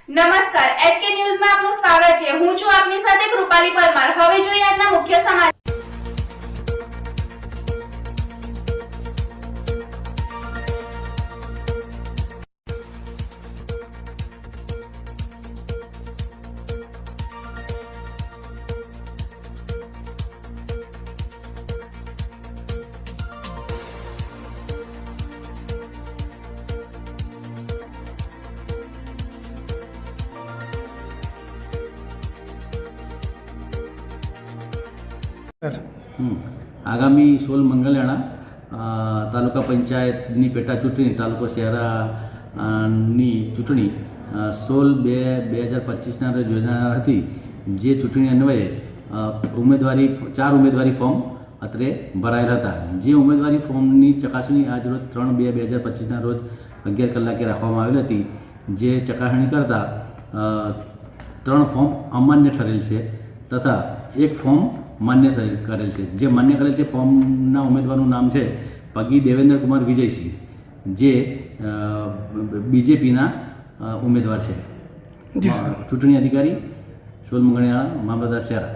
નમસ્કાર એચકે ન્યૂઝમાં આપનું સ્વાગત છે। હું છું આપની સાથે કૃપાલી પરમાર। હવે જોઈએ આજના મુખ્ય સમાચાર। આગામી 16 મંગળયાણા તાલુકા પંચાયતની પેટા ચૂંટણી તાલુકો શહેરાની ચૂંટણી 16/2/2025ના રોજ યોજાનાર હતી। જે ચૂંટણી અન્વયે ચાર ઉમેદવારી ફોર્મ અત્રે ભરાયેલા હતા। જે ઉમેદવારી ફોર્મની ચકાસણી આજરોજ 3/2/2025ના રોજ 11 કલાકે રાખવામાં આવેલ હતી। જે ચકાસણી કરતાં 3 ફોર્મ અમાન્ય ઠરેલ છે તથા એક ફોર્મ માન્ય કરેલ છે। જે માન્ય કરેલ છે ફોર્મના ઉમેદવારનું નામ છે પગી દેવેન્દ્ર કુમાર વિજયસિંહ, જે બીજેપીના ઉમેદવાર છે। ચૂંટણી અધિકારી 16 મંગળયાણા, મામલતદાર શહેરા।